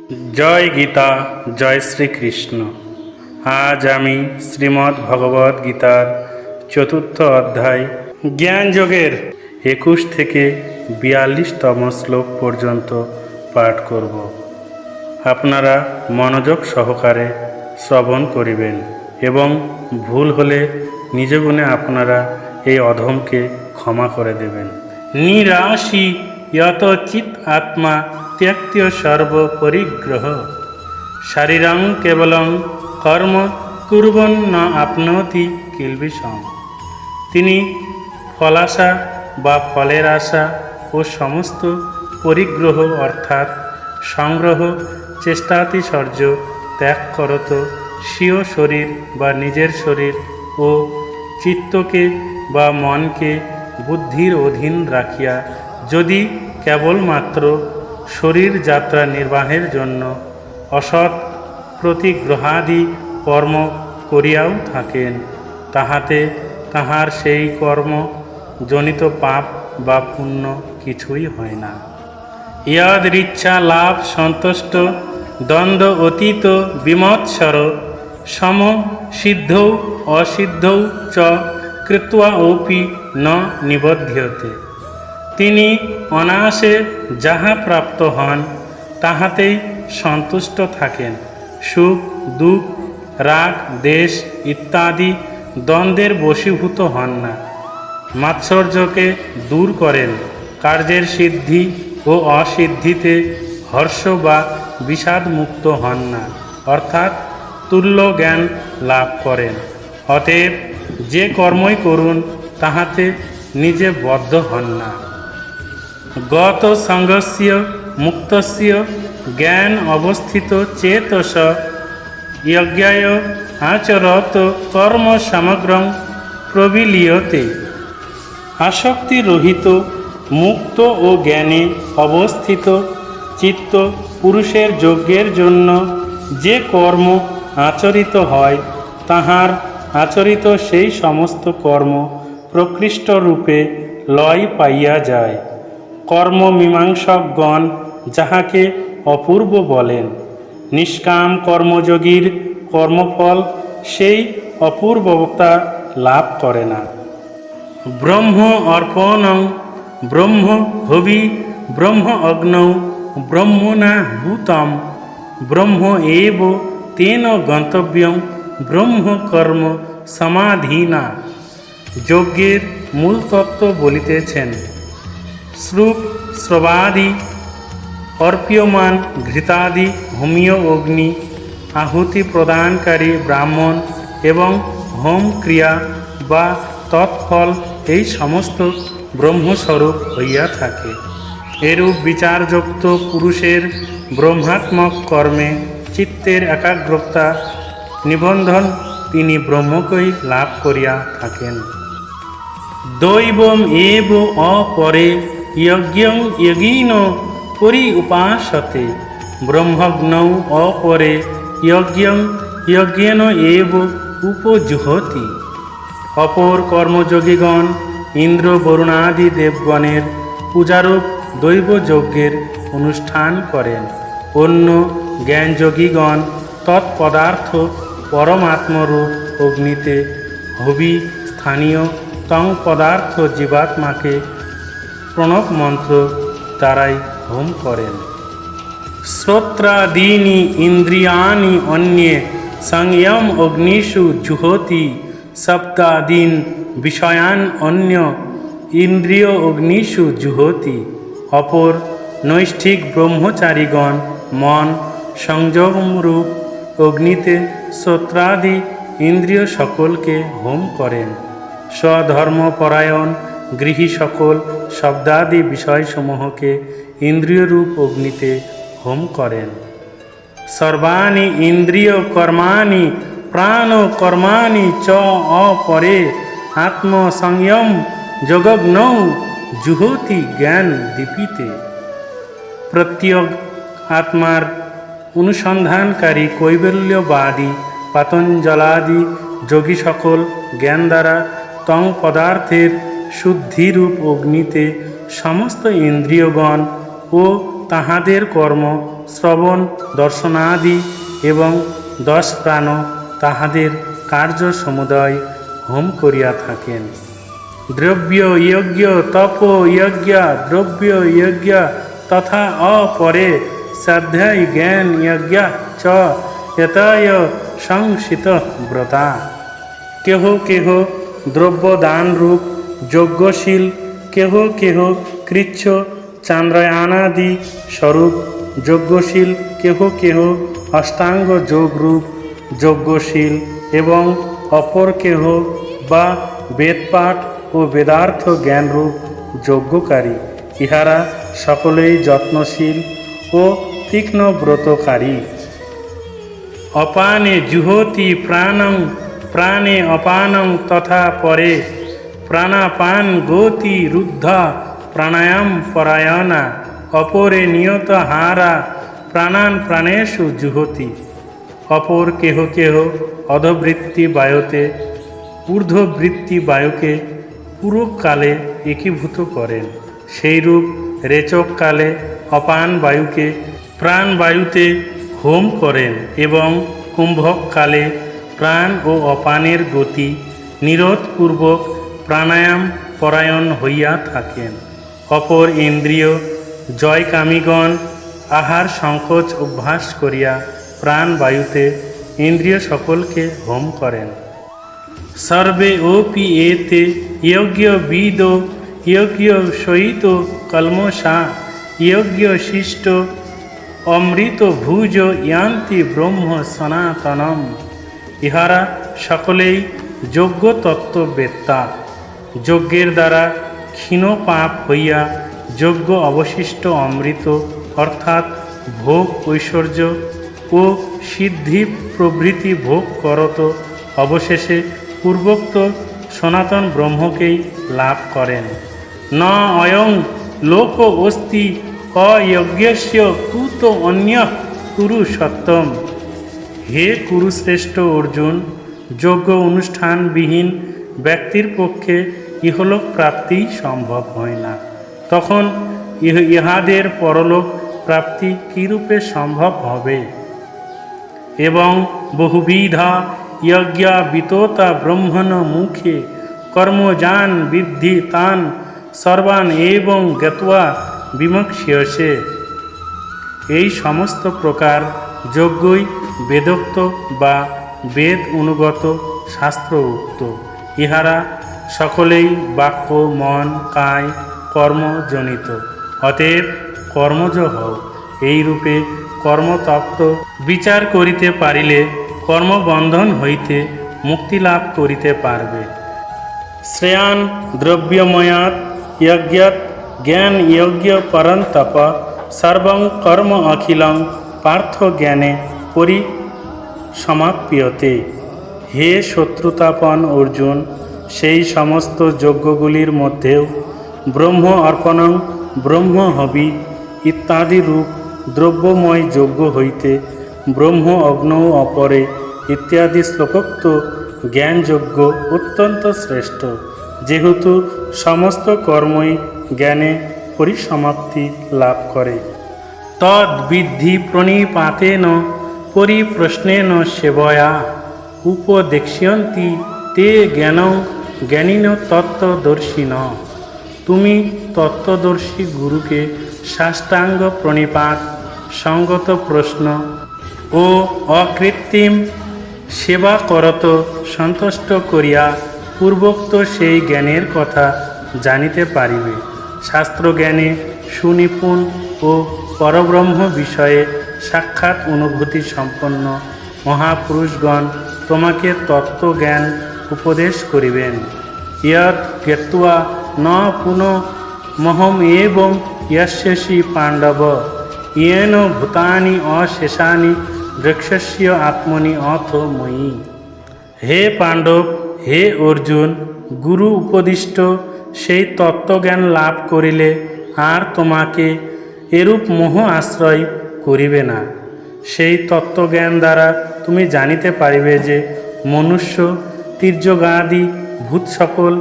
জয় গীতা, জয় শ্রীকৃষ্ণ। আজ আমি শ্রীমদ্ ভগবদ গীতার ৪র্থ অধ্যায় জ্ঞান যোগের ২১ থেকে ৪২তম শ্লোক পর্যন্ত পাঠ করব। আপনারা মনোযোগ সহকারে শ্রবণ করিবেন এবং ভুল হলে নিজ গুণে আপনারা এই অধমকে ক্ষমা করে দেবেন। নিরাশী যত চিৎ আত্মা ত্যক্ত সর্বপরিগ্রহ শারীরং কেবলং কর্ম কুর্বন ন আপনোতি কিলবিষম। তিনি ফলাশা বা ফলের আশা ও সমস্ত পরিগ্রহ অর্থাৎ সংগ্রহ চেষ্টাতিশর্য ত্যাগ করত স্বীয় শরীর বা নিজের শরীর ও চিত্তকে বা মনকে বুদ্ধির অধীন রাখিয়া যদি কেবলমাত্র শরীর যাত্রা নির্বাহের জন্য অসৎ প্রতিগ্রহাদি কর্ম করিয়াও থাকেন, তাহাতে তাহার সেই কর্ম জনিত পাপ বা পুণ্য কিছুই হয় না। ইয়দৃচ্ছা লাভ সন্তুষ্ট দ্বন্দ্ব অতীত বিমৎসর সম সিদ্ধৌ অসিদ্ধৌ চ কৃত্বা অপি ন নিবধ্যতে। তিনি অনায়াসে যাহা প্রাপ্ত হন তাহাতেই সন্তুষ্ট থাকেন। সুখ দুঃখ রাগ দেশ ইত্যাদি দ্বন্দ্বের বশীভূত হন না। মাৎসর্যকে দূর করেন। কার্যের সিদ্ধি ও অসিদ্ধিতে হর্ষ বা বিষাদ মুক্ত হন না, অর্থাৎ তুল্য জ্ঞান লাভ করেন। অতএব যে কর্মই করুন তাহাতে নিজে বদ্ধ হন না। গত সঙ্গস্য মুক্তস্য জ্ঞান অবস্থিত চেতস যজ্ঞায় আচরত কর্ম সমগ্রং প্রবিলীয়তে। আসক্তি রহিত মুক্ত ও জ্ঞানে অবস্থিত চিত্ত পুরুষের যজ্ঞের জন্য যে কর্ম আচরিত হয় তাহার আচরিত সেই সমস্ত কর্ম প্রকৃষ্ট রূপে লয় পাইয়া যায়। কর্মমীমাংসকগণ যাহাকে অপূর্ব বলেন, নিষ্কাম কর্মযোগীর কর্মফল সেই অপূর্বতা লাভ করে না। ব্রহ্ম অর্পণং ব্রহ্ম হবি ব্রহ্ম অগ্নৌ ব্রহ্মণা ভূতম ব্রহ্ম এব তেন গন্তব্যং ব্রহ্ম কর্ম সমাধিনা। যজ্ঞের মূল তত্ত্ব বলিতেছেন। শ্রুপ শ্রবাদি অর্প্যমান ঘৃতাদি হোমীয় অগ্নি আহুতি প্রদানকারী ব্রাহ্মণ এবং হোম ক্রিয়া বা তৎফল এই সমস্ত ব্রহ্মস্বরূপ হইয়া থাকে। এরূপ বিচারযুক্ত পুরুষের ব্রহ্মাত্মক কর্মে চিত্তের একাগ্রতা নিবন্ধন তিনি ব্রহ্মকেই লাভ করিয়া থাকেন। দৈবম এব অপরে যজ্ঞং যজ্ঞিন পরি উপাসতে ব্রহ্মগ্নৌ অপরে যজ্ঞং যজ্ঞেন এব উপজুহতি। অপর কর্মযোগীগণ ইন্দ্র বরুণাদি দেবগণের পূজারূপ দৈবযজ্ঞের অনুষ্ঠান করেন। অন্য জ্ঞানযোগীগণ তৎপদার্থ পরমাত্মরূপ অগ্নিতে হবি স্থানীয় তং পদার্থ জীবাত্মাকে প্রণব মন্ত্র দ্বারাই হোম করেন। শ্রোত্রাদীনি ইন্দ্রিয়াণি অন্যে সংযম অগ্নিষু জুহতি শব্দাদীন বিষয়ান অন্য ইন্দ্রিয় অগ্নিষু জুহতি। অপর নৈষ্ঠিক ব্রহ্মচারীগণ মন সংযমরূপ অগ্নিতে শ্রোত্রাদি ইন্দ্রিয় সকলকে হোম করেন। স্বধর্মপরায়ণ গৃহী সকল শব্দাদি বিষয়সমূহকে ইন্দ্রিয়রূপ অগ্নিতে হোম করেন। সর্বাণি ইন্দ্রিয় কর্মাণি প্রাণ কর্মাণি চ অপরে আত্মসংযম যোগগ্নৌ জুহতি জ্ঞান দীপিতে। প্রত্যেক আত্মার অনুসন্ধানকারী কৈবল্যবাদী পাতঞ্জলাদি যোগী সকল জ্ঞান দ্বারা তং পদার্থের শুদ্ধিরূপ অগ্নিতে সমস্ত ইন্দ্রিয়গণ ও তাহাদের কর্ম শ্রবণ দর্শনাদি এবং 10 প্রাণ তাহাদের কার্য সমুদয় হোম করিয়া থাকেন। দ্রব্য যজ্ঞ তপ যজ্ঞ দ্রব্য যজ্ঞ তথা অপরে শ্রদ্ধায় জ্ঞান যজ্ঞ চ এতয় সংসিত ব্রতা। কেহ কেহ দ্রব্য দান রূপ যজ্ঞশীল, কেহ কেহ কৃচ্ছ চান্দ্রায়নাদি স্বরূপ যজ্ঞশীল, কেহ কেহ অষ্টাঙ্গ যোগ রূপ যজ্ঞশীল এবং অপর কেহ বা বেদপাঠ ও বেদার্থ জ্ঞানরূপ যজ্ঞকারী। ইহারা সকলেই যত্নশীল ও তীক্ষ্ণ ব্রতকারী। অপানে জুহোতি প্রাণং প্রাণে অপানং তথা পরে প্রাণাপান গতি রুদ্ধা প্রাণায়াম পরায়ণা অপরে নিয়ত হারা প্রাণান প্রাণেষু জুহতি। অপর কেহ কেহ অধবৃত্তি বায়ুতে ঊর্ধ্ববৃত্তি বায়ুকে পূরককালে একীভূত করেন, সেইরূপ রেচককালে অপান বায়ুকে প্রাণবায়ুতে হোম করেন এবং কুম্ভককালে প্রাণ ও অপানের গতি নিরোধপূর্বক প্রাণায়াম পরায়ণ হইয়া থাকেন। অপর ইন্দ্রিয় জয়কামীগণ আহার সংকোচ অভ্যাস করিয়া প্রাণবায়ুতে ইন্দ্রিয় সকলকে হোম করেন। সর্বে ওপি এতে যজ্ঞ বিদ যজ্ঞ সহিত কলমষা যজ্ঞ শিষ্ট অমৃত ভুজ ইয়ান্তি ব্রহ্ম সনাতনম। ইহারা সকলেই যজ্ঞ তত্ত্ববেত্তা। যজ্ঞের দ্বারা ক্ষীণ পাপ হইয়া যজ্ঞ অবশিষ্ট অমৃত অর্থাৎ ভোগ ঐশ্বর্য ও সিদ্ধি প্রভৃতি ভোগ করত অবশেষে পূর্বোক্ত সনাতন ব্রহ্মকেই লাভ করেন। ন অয়ং লোক অস্তি অযজ্ঞস্য কুত অন্য কুরুষোত্তম। হে কুরুশ্রেষ্ঠ অর্জুন, যজ্ঞ অনুষ্ঠানবিহীন ব্যক্তির পক্ষে ইহলোক প্রাপ্তি সম্ভব হয় না। তখন ইহাদের পরলোক প্রাপ্তি কীরূপে সম্ভব হবে? এবং বহুবিধা যজ্ঞা বিততা ব্রহ্মণ মুখে কর্মজান বিদ্ধি তান সর্বান এবং জ্ঞাত্বা বিমুক্ষ্যসে। এই সমস্ত প্রকার যজ্ঞই বেদোক্ত বা বেদ অনুগত শাস্ত্র উক্ত। ইহারা সকলেই বাক্য মন কায় কর্মজনিত। অতএব কর্মজ হও। এইরূপে কর্মতত্ত্ব বিচার করিতে পারিলে কর্মবন্ধন হইতে মুক্তি লাভ করিতে পারবে। শ্রেয়ান দ্রব্যময়াৎ যজ্ঞাৎ জ্ঞান যজ্ঞ পরন্তপ সর্বং কর্ম অখিলং পার্থ জ্ঞানে পরিসমাপ্যতে। হে শত্রুতাপন অর্জুন, সেই সমস্ত যজ্ঞগুলির মধ্যেও ব্রহ্ম অর্পণং ব্রহ্ম হবি ইত্যাদি রূপ দ্রব্যময় যজ্ঞ হইতে ব্রহ্ম অগ্নৌ অপরে ইত্যাদি শ্লোকোক্ত জ্ঞানযজ্ঞ অত্যন্ত শ্রেষ্ঠ, যেহেতু সমস্ত কর্মই জ্ঞানে পরিসমাপ্তি লাভ করে। তদ্বিদ্ধি প্রণিপাতেন পরিপ্রশ্নেন সেবয়া উপদেক্ষ্যন্তি তে জ্ঞানং জ্ঞানিন তত্ত্বদর্শিন। তুমি তত্ত্বদর্শী গুরুকে সাষ্টাঙ্গ প্রণিপাত সঙ্গত প্রশ্ন ও অকৃত্রিম সেবা করত সন্তুষ্ট করিয়া পূর্বোক্ত সেই জ্ঞানের কথা জানিতে পারিবে। শাস্ত্রজ্ঞানে সুনিপুণ ও পরব্রহ্ম বিষয়ে সাক্ষাৎ অনুভূতি সম্পন্ন মহাপুরুষগণ তোমাকে তত্ত্বজ্ঞান উপদেশ করিবেন। ইয়ৎ জ্ঞাত্বা ন পুনঃমহম এবং যস্যসি পাণ্ডব ইয়েন ভূতানি অশেষানি দ্রক্ষ্যস্য আত্মনি অথ ময়ি। হে পাণ্ডব, হে অর্জুন, গুরু উপদিষ্ট সেই তত্ত্বজ্ঞান লাভ করিলে আর তোমাকে এরূপ মোহ আশ্রয় করিবে না। সেই তত্ত্বজ্ঞান দ্বারা তুমি জানিতে পারিবে যে মনুষ্য তীর্যগাদি ভূত সকল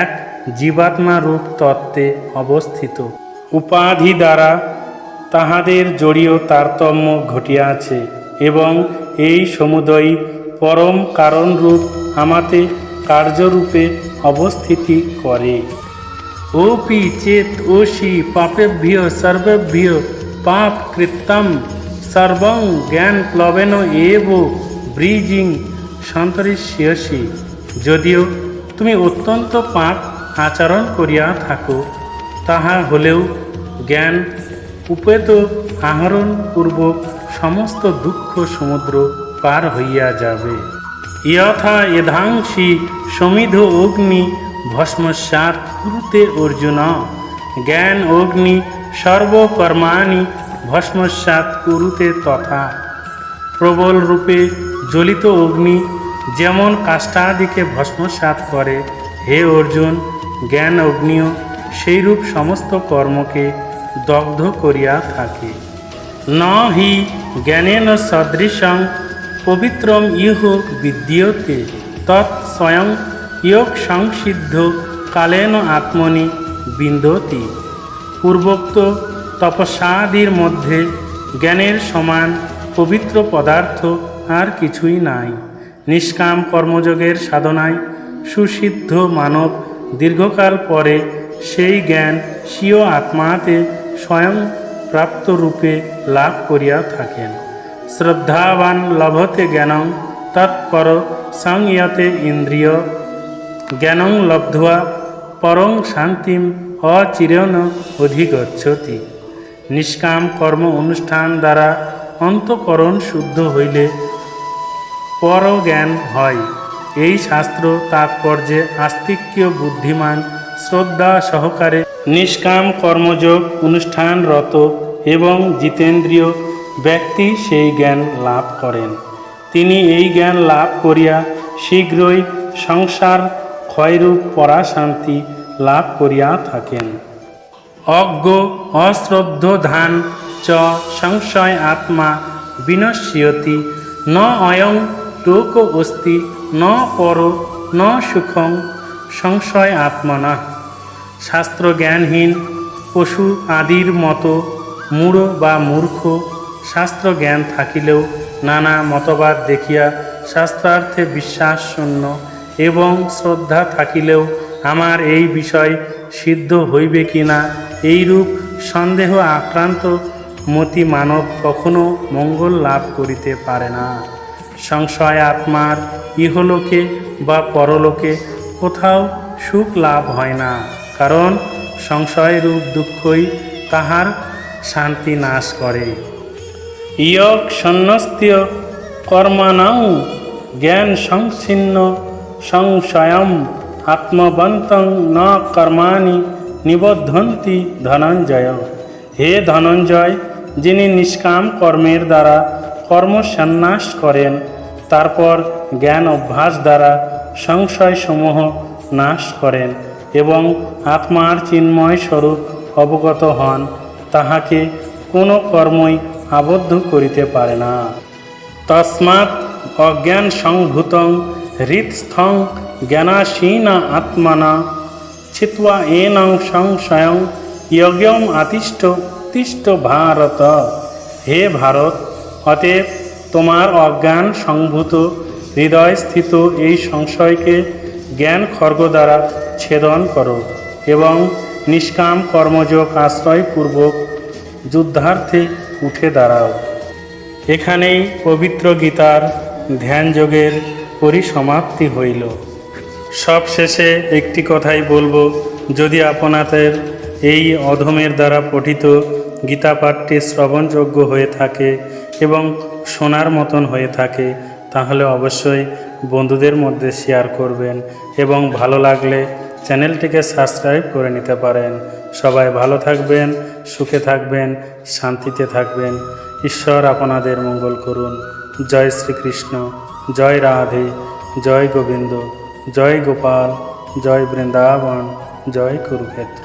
এক জীবাত্মা রূপ তত্ত্বে অবস্থিত। উপাধি দ্বারা তাহাদের জড়ীয় তারতম্য ঘটিয়াছে এবং এই সমুদয় পরম কারণরূপ আমাতে কার্যরূপে অবস্থিতি করে। ওপি চেত ওষি পাপেভ্য সর্বেভ্য পাপ কৃত্যম সর্বং জ্ঞান প্লবেন এব ব্রিজিং সন্তরিষ্যসি। যদিও তুমি অত্যন্ত পাপ আচরণ করিয়া থাকো, তাহা হলেও জ্ঞান উপেত আহরণ পূর্বক সমস্ত দুঃখ সমুদ্র পার হইয়া যাবে। যথা এধাংসি সমিধ অগ্নি ভস্মসাৎ কুরুতে অর্জুন। জ্ঞান অগ্নি সর্বকর্মাণি ভস্মসাৎ কুরুতে তথা। প্রবল রূপে জ্বলিত অগ্নি যেমন কাষ্ঠাদিকে ভস্মসাৎ করে, হে অর্জুন, জ্ঞান অগ্নিও সেইরূপ সমস্ত কর্মকে দগ্ধ করিয়া থাকে। ন হি জ্ঞানেন সদৃশং পবিত্রম ইহ বিদ্যতে তৎ স্বয়ং ইয়োগ সংসিদ্ধ কালেন আত্মনি বিন্দতি। পূর্বোক্ত তপস্যাদির মধ্যে জ্ঞানের সমান পবিত্র পদার্থ আর কিছুই নাই। নিষ্কাম কর্মযোগের সাধনায় সুসিদ্ধ মানব দীর্ঘকাল পরে সেই জ্ঞান স্বীয় আত্মাতে স্বয়ং প্রাপ্ত রূপে লাভ করিয়া থাকেন। শ্রদ্ধাবান লভতে জ্ঞানং তৎপর সংয়তে ইন্দ্রিয় জ্ঞানং লব্ধ্বা পরং শান্তিম অচিরেণ অধিগচ্ছতি। নিষ্কাম কর্ম অনুষ্ঠান দ্বারা অন্তঃকরণ শুদ্ধ হইলে পরজ্ঞান হয়। এই শাস্ত্র তাৎপর্যে আস্তিক্য বুদ্ধিমান শ্রদ্ধা সহকারে নিষ্কাম কর্মযোগ অনুষ্ঠানরত এবং জিতেন্দ্রীয় ব্যক্তি সেই জ্ঞান লাভ করেন। তিনি এই জ্ঞান লাভ করিয়া শীঘ্রই সংসার ক্ষয়রূপ পরাশান্তি লাভ করিয়া থাকেন। অজ্ঞ অশ্রদ্ধ ধান চ সংশয় আত্মা বিনশ্যতি ন অয়ং লোক অস্তি ন পর ন সুখং সংশয় আত্মনা। শাস্ত্র জ্ঞানহীন পশু আদির মতো মূঢ় বা মূর্খ শাস্ত্র জ্ঞান থাকিলেও নানা মতবাদ দেখিয়া শাস্ত্রার্থে বিশ্বাস শূন্য এবং শ্রদ্ধা থাকিলেও আমার এই বিষয় সিদ্ধ হইবে কিনা এইরূপ সন্দেহ আক্রান্ত মতি মানব কখনো মঙ্গল লাভ করিতে পারে না। সংশয় আত্মার ইহলোকে বা পরলোকে কোথাও সুখ লাভ হয় না, কারণ সংশয়রূপ দুঃখই তাহার শান্তি নাশ করে। ইয়ক সন্ন্যস্ত্য কর্মাণং জ্ঞান সংচ্ছিন্ন সংশয়ম আত্মবন্তং ন কর্মাণি নিবদ্ধন্তি ধনঞ্জয়। হে ধনঞ্জয়, যিনি নিষ্কাম কর্মের দ্বারা কর্মসন্ন্যাস করেন, তারপর জ্ঞান অভ্যাস দ্বারা সংশয়সমূহ নাশ করেন এবং আত্মার চিন্ময় স্বরূপ অবগত হন, তাহাকে কোনো কর্মই আবদ্ধ করিতে পারে না। তস্মাৎ অজ্ঞান সংভূতং হৃৎস্থং জ্ঞানাসীনা আত্মনা ছিত্বা এনং সংশয়ং যজ্ঞম আতিষ্ঠ তিষ্ঠ ভারত। হে ভারত, অতএব তোমার অজ্ঞান সংভূত হৃদয়স্থিত এই সংশয়কে জ্ঞান খর্গ দ্বারা ছেদন করো এবং নিষ্কাম কর্মযোগ আশ্রয়পূর্বক যুদ্ধার্থে উঠে দাঁড়াও। এখানেই পবিত্র গীতার ধ্যানযোগের পরিসমাপ্তি হইল। সবশেষে একটি কথাই বলবো, যদি আপনাদের এই অধমের দ্বারা পঠিত গীতা পাঠটি শ্রবণযোগ্য হয়ে থাকে এবং শোনার মতন হয়ে থাকে, তাহলে অবশ্যই বন্ধুদের মধ্যে শেয়ার করবেন এবং ভালো লাগলে চ্যানেলটিকে সাবস্ক্রাইব করে নিতে পারেন। সবাই ভালো থাকবেন, সুখে থাকবেন, শান্তিতে থাকবেন। ঈশ্বর আপনাদের মঙ্গল করুন। জয় শ্রীকৃষ্ণ, জয় রাধে, জয় গোবিন্দ, জয় গোপাল, জয় বৃন্দাবন, জয় কুরুক্ষেত্র।